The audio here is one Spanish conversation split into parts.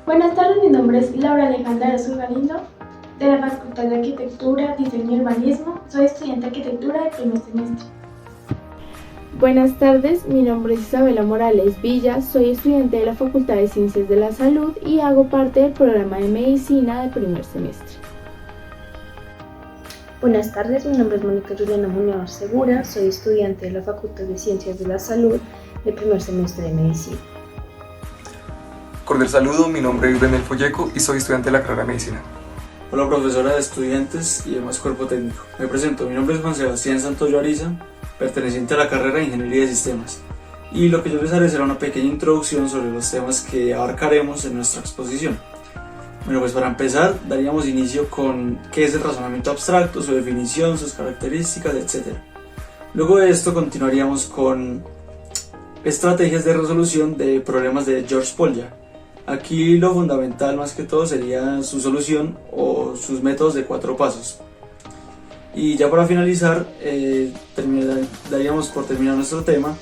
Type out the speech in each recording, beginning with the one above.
Buenas tardes, mi nombre es Laura Alejandra Arauz Galindo, de la Facultad de Arquitectura, Diseño y Urbanismo. Soy estudiante de Arquitectura del primer semestre. Buenas tardes, mi nombre es Isabela Morales Villa, soy estudiante de la Facultad de Ciencias de la Salud y hago parte del programa de Medicina del primer semestre. Buenas tardes, mi nombre es Mónica Juliana Muñoz Segura, soy estudiante de la Facultad de Ciencias de la Salud del primer semestre de Medicina. Cordial saludo, mi nombre es Daniel Folleco y soy estudiante de la carrera de Medicina. Hola profesora de estudiantes y demás cuerpo técnico. Me presento, mi nombre es Juan Sebastián Santoyo Ariza, perteneciente a la carrera de Ingeniería de Sistemas. Y lo que yo les haré será una pequeña introducción sobre los temas que abarcaremos en nuestra exposición. Bueno, pues para empezar daríamos inicio con qué es el razonamiento abstracto, su definición, sus características, etc. Luego de esto continuaríamos con estrategias de resolución de problemas de George Polya. Aquí lo fundamental más que todo sería su solución o sus métodos de 4 pasos. Y ya para finalizar, daríamos por terminar nuestro tema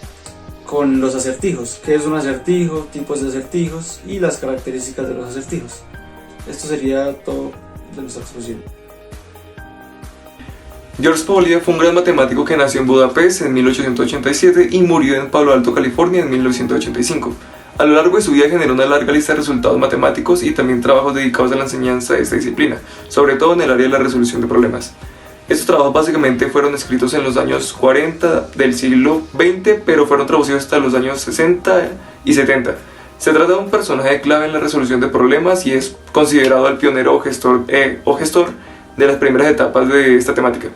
con los acertijos. ¿Qué es un acertijo? Tipos de acertijos y las características de los acertijos. Esto sería todo de nuestra exposición. George Polya fue un gran matemático que nació en Budapest en 1887 y murió en Palo Alto, California en 1985. A lo largo de su vida generó una larga lista de resultados matemáticos y también trabajos dedicados a la enseñanza de esta disciplina, sobre todo en el área de la resolución de problemas. Estos trabajos básicamente fueron escritos en los años 40 del siglo XX, pero fueron traducidos hasta los años 60 y 70. Se trata de un personaje clave en la resolución de problemas y es considerado el pionero o gestor de las primeras etapas de esta temática.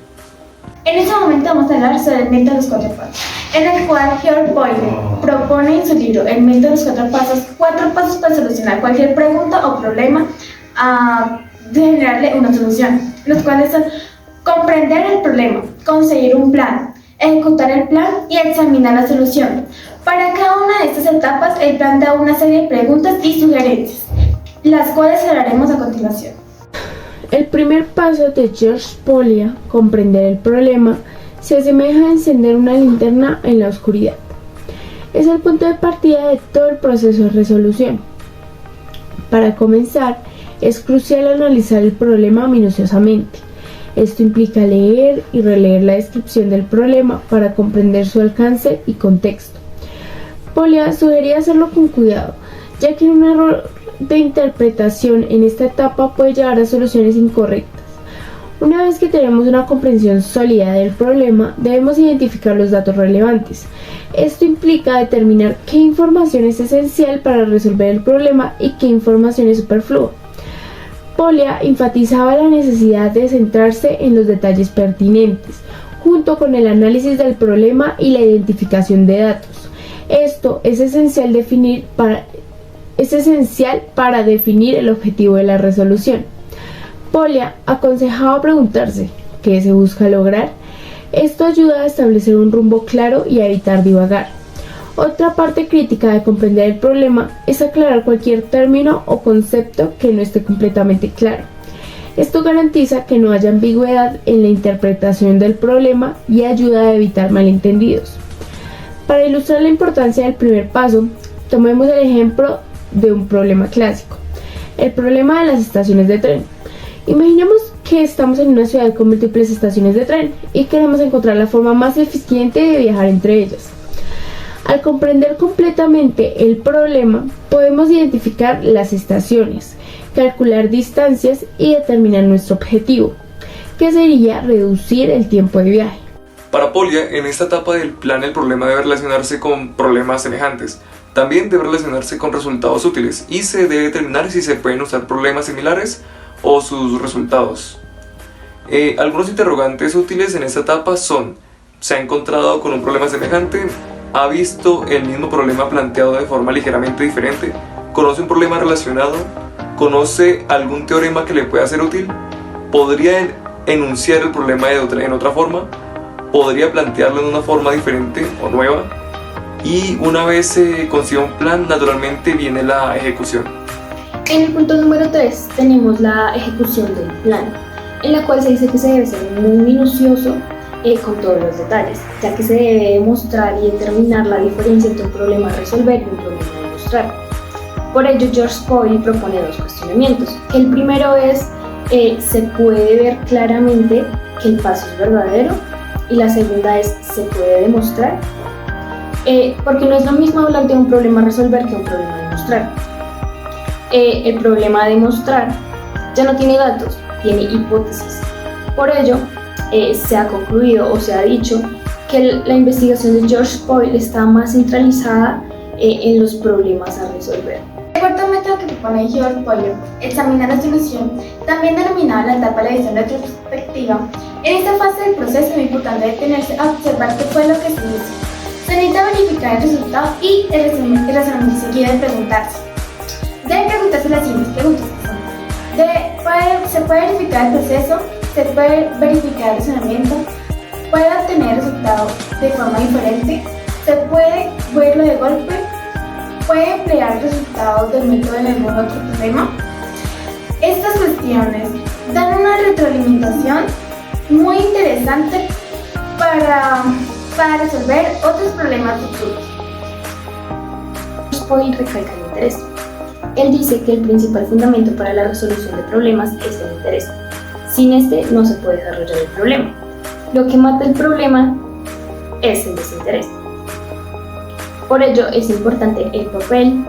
En este momento vamos a hablar sobre el método de los 4 pasos, en el cual George Polya propone en su libro El método de los 4 pasos, 4 pasos para solucionar cualquier pregunta o problema de generarle una solución, los cuales son comprender el problema, conseguir un plan, ejecutar el plan y examinar la solución. Para cada una de estas etapas, el plan da una serie de preguntas y sugerencias, las cuales hablaremos a continuación. El primer paso de George Polya, comprender el problema, se asemeja a encender una linterna en la oscuridad. Es el punto de partida de todo el proceso de resolución. Para comenzar, es crucial analizar el problema minuciosamente. Esto implica leer y releer la descripción del problema para comprender su alcance y contexto. Polya sugería hacerlo con cuidado, ya que un error de interpretación en esta etapa puede llevar a soluciones incorrectas. Una vez que tenemos una comprensión sólida del problema, debemos identificar los datos relevantes. Esto implica determinar qué información es esencial para resolver el problema y qué información es superflua. Polya enfatizaba la necesidad de centrarse en los detalles pertinentes, junto con el análisis del problema y la identificación de datos. Esto es esencial para definir el objetivo de la resolución. Polya aconsejaba preguntarse ¿qué se busca lograr? Esto ayuda a establecer un rumbo claro y a evitar divagar. Otra parte crítica de comprender el problema es aclarar cualquier término o concepto que no esté completamente claro. Esto garantiza que no haya ambigüedad en la interpretación del problema y ayuda a evitar malentendidos. Para ilustrar la importancia del primer paso, tomemos el ejemplo de un problema clásico, el problema de las estaciones de tren. Imaginemos que estamos en una ciudad con múltiples estaciones de tren y queremos encontrar la forma más eficiente de viajar entre ellas. Al comprender completamente el problema, podemos identificar las estaciones, calcular distancias y determinar nuestro objetivo, que sería reducir el tiempo de viaje. Para Polya, en esta etapa del plan el problema debe relacionarse con problemas semejantes. También debe relacionarse con resultados útiles y se debe determinar si se pueden usar problemas similares o sus resultados. Algunos interrogantes útiles en esta etapa son: ¿se ha encontrado con un problema semejante? ¿Ha visto el mismo problema planteado de forma ligeramente diferente? ¿Conoce un problema relacionado? ¿Conoce algún teorema que le pueda ser útil? ¿Podría enunciar el problema en otra forma? ¿Podría plantearlo en una forma diferente o nueva? Y una vez se consiga un plan, naturalmente viene la ejecución. En el punto número 3 tenemos la ejecución del plan, en la cual se dice que se debe ser muy minucioso con todos los detalles, ya que se debe demostrar y determinar la diferencia entre un problema a resolver y un problema a demostrar. Por ello, George Poyle propone dos cuestionamientos. El primero es, ¿se puede ver claramente que el paso es verdadero? Y la segunda es, ¿se puede demostrar? Porque no es lo mismo hablar de un problema a resolver que un problema a demostrar. El problema a demostrar ya no tiene datos, tiene hipótesis. Por ello, se ha concluido o se ha dicho que la investigación de George Poyle está más centralizada en los problemas a resolver. El cuarto método que propone George Poyle, examinar la solución, también denominada la etapa de la visión retrospectiva. En esta fase del proceso es muy importante detenerse a observar qué fue lo que se hizo. Se necesita verificar el resultado y el razonamiento seguido de preguntarse. Deben preguntarse las siguientes preguntas. Se puede verificar el proceso, se puede verificar el razonamiento, puede obtener el resultado de forma diferente, se puede verlo de golpe, puede emplear resultados del método en algún otro problema. Estas cuestiones dan una retroalimentación muy interesante para resolver otros problemas futuros. Poyle recalca el interés. Él dice que el principal fundamento para la resolución de problemas es el interés. Sin este no se puede desarrollar el problema. Lo que mata el problema es el desinterés. Por ello es importante el papel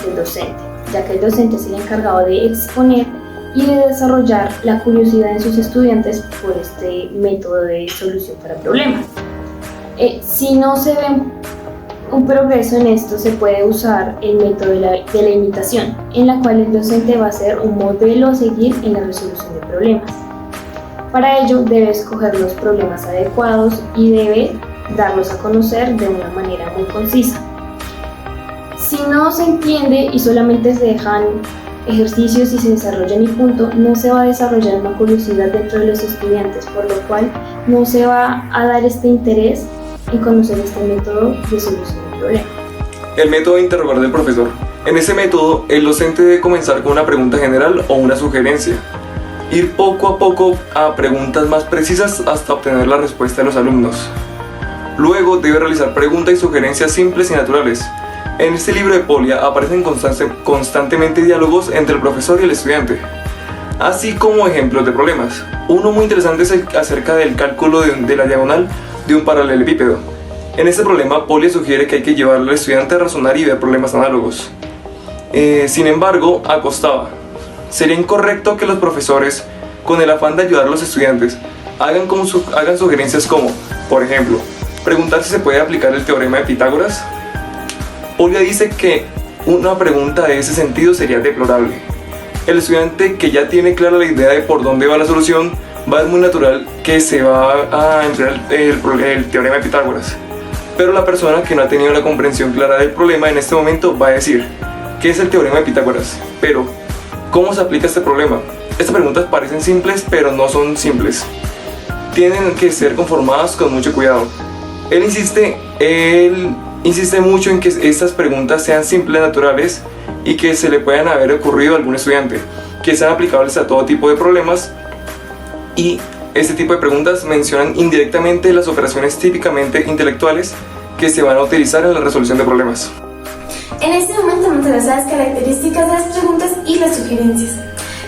del docente, ya que el docente es el encargado de exponer y de desarrollar la curiosidad en sus estudiantes por este método de solución para problemas. Si no se ve un progreso en esto, se puede usar el método de la imitación, en la cual el docente va a ser un modelo a seguir en la resolución de problemas. Para ello debe escoger los problemas adecuados y debe darlos a conocer de una manera muy concisa. Si no se entiende y solamente se dejan ejercicios y se desarrollan y punto, no se va a desarrollar una curiosidad dentro de los estudiantes, por lo cual no se va a dar este interés en conocer este método de solución del problema. El método de interrogar del profesor. En ese método, el docente debe comenzar con una pregunta general o una sugerencia. Ir poco a poco a preguntas más precisas hasta obtener la respuesta de los alumnos. Luego debe realizar preguntas y sugerencias simples y naturales. En este libro de Polya aparecen constantemente diálogos entre el profesor y el estudiante, así como ejemplos de problemas. Uno muy interesante es acerca del cálculo de la diagonal de un paralelepípedo. En este problema, Polya sugiere que hay que llevar al estudiante a razonar y ver problemas análogos. Sin embargo, acostaba. Sería incorrecto que los profesores, con el afán de ayudar a los estudiantes, hagan sugerencias como, por ejemplo, preguntar si se puede aplicar el teorema de Pitágoras. Polya dice que una pregunta de ese sentido sería deplorable. El estudiante que ya tiene clara la idea de por dónde va la solución, va a ser muy natural que se va a emplear el teorema de Pitágoras. Pero la persona que no ha tenido la comprensión clara del problema en este momento va a decir, ¿qué es el teorema de Pitágoras? Pero, ¿cómo se aplica este problema? Estas preguntas parecen simples, pero no son simples. Tienen que ser conformadas con mucho cuidado. Él insiste mucho en que estas preguntas sean simples, naturales y que se le puedan haber ocurrido a algún estudiante, que sean aplicables a todo tipo de problemas, y este tipo de preguntas mencionan indirectamente las operaciones típicamente intelectuales que se van a utilizar en la resolución de problemas. En este momento vamos a ver las características de las preguntas y las sugerencias.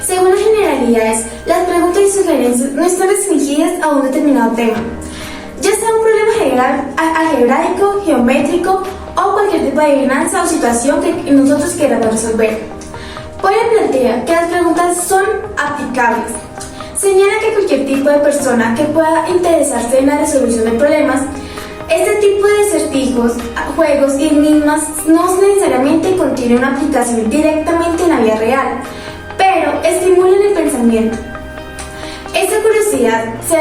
Según las generalidades, las preguntas y sugerencias no están restringidas a un determinado tema, ya sea un problema algebraico, geométrico o cualquier tipo de adivinanza o situación que nosotros queramos resolver. Polya plantea que las preguntas son aplicables. Señala que cualquier tipo de persona que pueda interesarse en la resolución de problemas, este tipo de acertijos, juegos y enigmas no necesariamente contienen una aplicación directamente en la vida real, pero estimulan el pensamiento. Esta curiosidad se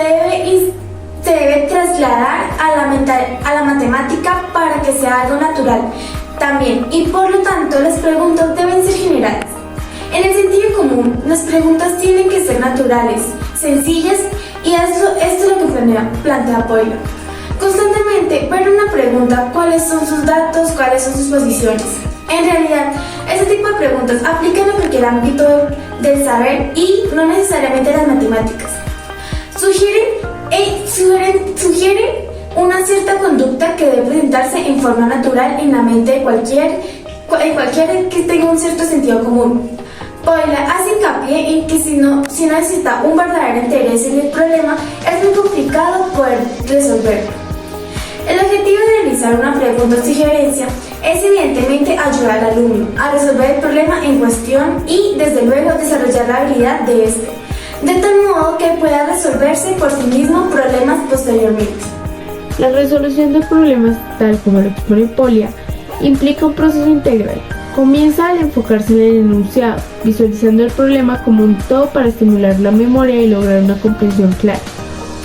debe trasladar a la matemática para que sea algo natural también, y por lo tanto las preguntas deben ser generales. En el sentido común, las preguntas tienen que ser naturales, sencillas, y esto es lo que plantea Polya. Constantemente ver una pregunta, cuáles son sus datos, cuáles son sus posiciones. En realidad, este tipo de preguntas aplican a cualquier ámbito del saber y no necesariamente a las matemáticas. Sugieren una cierta conducta que debe presentarse en forma natural en la mente de cualquier cualquiera que tenga un cierto sentido común. Paula hace hincapié en que si no exista un verdadero interés en el problema, es muy complicado poder resolverlo. El objetivo de realizar una pregunta o sugerencia es evidentemente ayudar al alumno a resolver el problema en cuestión y, desde luego, desarrollar la habilidad de este, de tal modo que pueda resolverse por sí mismo problemas posteriormente. La resolución de problemas, tal como lo expone Polia, implica un proceso integral. Comienza al enfocarse en el enunciado, visualizando el problema como un todo para estimular la memoria y lograr una comprensión clara.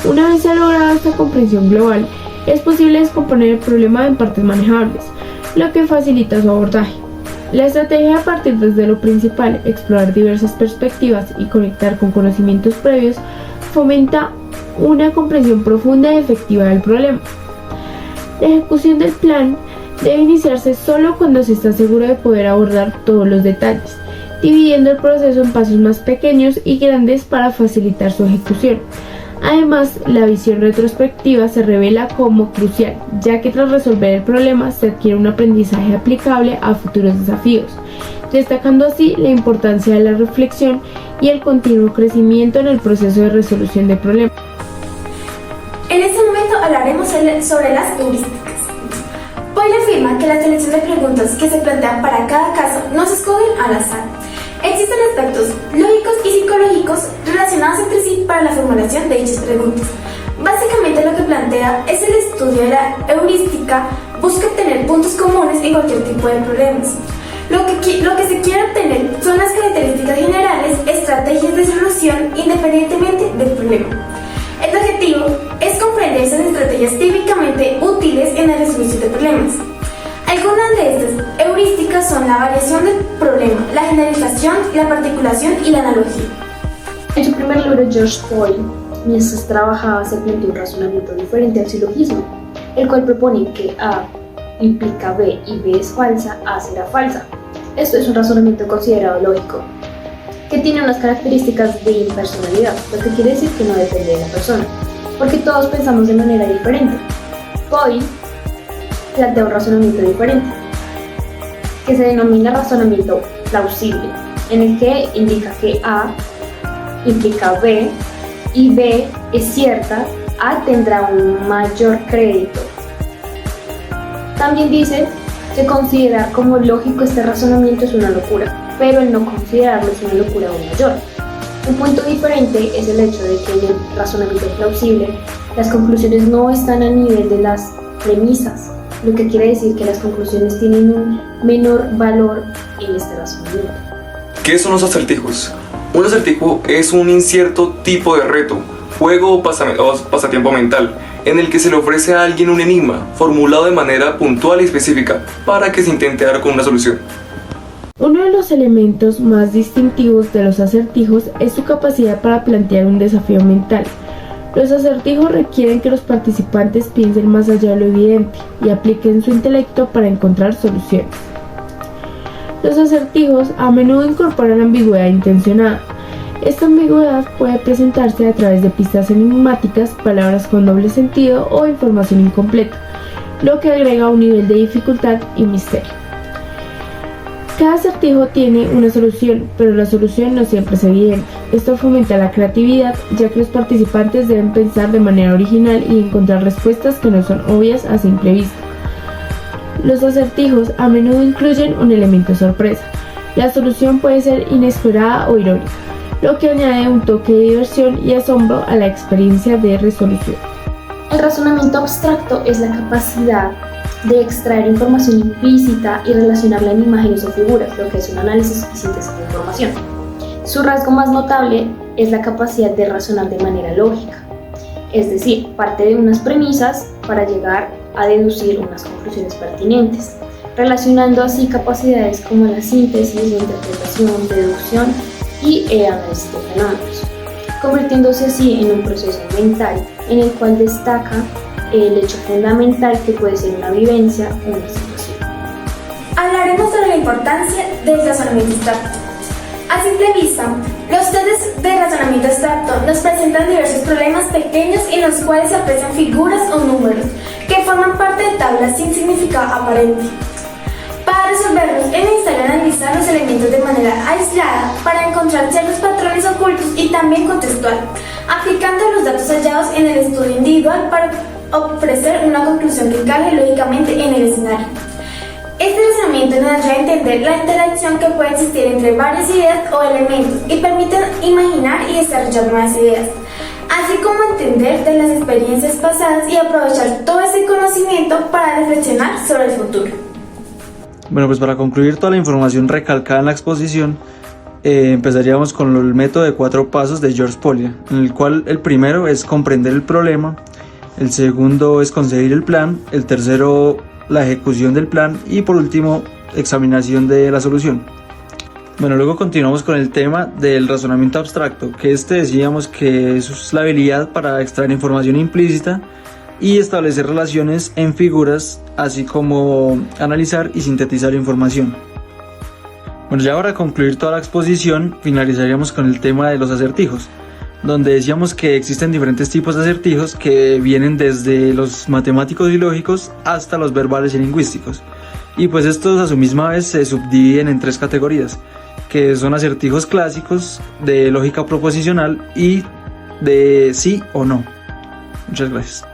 Una vez se ha logrado esta comprensión global, es posible descomponer el problema en partes manejables, lo que facilita su abordaje. La estrategia a partir desde lo principal, explorar diversas perspectivas y conectar con conocimientos previos, fomenta una comprensión profunda y efectiva del problema. La ejecución del plan debe iniciarse solo cuando se está seguro de poder abordar todos los detalles, dividiendo el proceso en pasos más pequeños y grandes para facilitar su ejecución. Además, la visión retrospectiva se revela como crucial, ya que tras resolver el problema se adquiere un aprendizaje aplicable a futuros desafíos, destacando así la importancia de la reflexión y el continuo crecimiento en el proceso de resolución de problemas. En este momento hablaremos sobre las heurísticas. Boyle afirma que la selección de preguntas que se plantean para cada caso no se escogen al azar. Existen aspectos lógicos y psicológicos relacionados entre sí para la formulación de dichas preguntas. Básicamente lo que plantea es el estudio de la heurística, busca obtener puntos comunes en cualquier tipo de problemas. Lo que se quiere obtener son las características generales, estrategias de solución independientemente del problema. El objetivo es comprender esas estrategias típicamente útiles en la resolución de problemas. Algunas de estas heurísticas son la variación del problema, la generalización, la particulación y la analogía. En su primer libro, George Boyle, mientras trabajaba, se planteó un razonamiento diferente al silogismo, el cual propone que A implica B y B es falsa, A será falsa. Esto es un razonamiento considerado lógico, que tiene unas características de impersonalidad, lo que quiere decir que no depende de la persona, porque todos pensamos de manera diferente. Boyle plantea un razonamiento diferente, que se denomina razonamiento plausible, en el que indica que A implica B y B es cierta, A tendrá un mayor crédito. También dice que considerar como lógico este razonamiento es una locura, pero el no considerarlo es una locura aún mayor. Un punto diferente es el hecho de que en el razonamiento plausible las conclusiones no están a nivel de las premisas, lo que quiere decir que las conclusiones tienen un menor valor en este razonamiento. ¿Qué son los acertijos? Un acertijo es un incierto tipo de reto, juego o pasatiempo mental, en el que se le ofrece a alguien un enigma, formulado de manera puntual y específica, para que se intente dar con una solución. Uno de los elementos más distintivos de los acertijos es su capacidad para plantear un desafío mental. Los acertijos requieren que los participantes piensen más allá de lo evidente y apliquen su intelecto para encontrar soluciones. Los acertijos a menudo incorporan ambigüedad intencionada. Esta ambigüedad puede presentarse a través de pistas enigmáticas, palabras con doble sentido o información incompleta, lo que agrega un nivel de dificultad y misterio. Cada acertijo tiene una solución, pero la solución no siempre es evidente. Esto fomenta la creatividad, ya que los participantes deben pensar de manera original y encontrar respuestas que no son obvias a simple vista. Los acertijos a menudo incluyen un elemento sorpresa. La solución puede ser inesperada o irónica, lo que añade un toque de diversión y asombro a la experiencia de resolución. El razonamiento abstracto es la capacidad de extraer información implícita y relacionarla en imágenes o figuras, lo que es un análisis y síntesis de información. Su rasgo más notable es la capacidad de razonar de manera lógica, es decir, parte de unas premisas para llegar a deducir unas conclusiones pertinentes, relacionando así capacidades como la síntesis, interpretación, deducción y análisis de fenómenos, convirtiéndose así en un proceso mental en el cual destaca el hecho fundamental que puede ser una vivencia o una situación. Hablaremos sobre la importancia del razonamiento abstracto. A simple vista, los tests de razonamiento abstracto nos presentan diversos problemas pequeños en los cuales se aprecian figuras o números que forman parte de tablas sin significado aparente. Para resolverlos es necesario analizar los elementos de manera aislada para encontrar ciertos patrones ocultos y también contextual, aplicando los datos hallados en el estudio individual para ofrecer una conclusión que encaje lógicamente en el escenario. Este razonamiento nos ayuda a entender la interacción que puede existir entre varias ideas o elementos y permite imaginar y desarrollar nuevas ideas, así como entender de las experiencias pasadas y aprovechar todo ese conocimiento para reflexionar sobre el futuro. Bueno, pues para concluir toda la información recalcada en la exposición, empezaríamos con el método de 4 pasos de George Polya, en el cual el primero es comprender el problema, el segundo es concebir el plan, el tercero la ejecución del plan y por último examinación de la solución. Bueno, luego continuamos con el tema del razonamiento abstracto, que decíamos que es la habilidad para extraer información implícita y establecer relaciones en figuras, así como analizar y sintetizar información. Bueno, ya para concluir toda la exposición, finalizaríamos con el tema de los acertijos, donde decíamos que existen diferentes tipos de acertijos que vienen desde los matemáticos y lógicos hasta los verbales y lingüísticos. Y pues estos a su misma vez se subdividen en 3 categorías, que son acertijos clásicos, de lógica proposicional y de sí o no. Muchas gracias.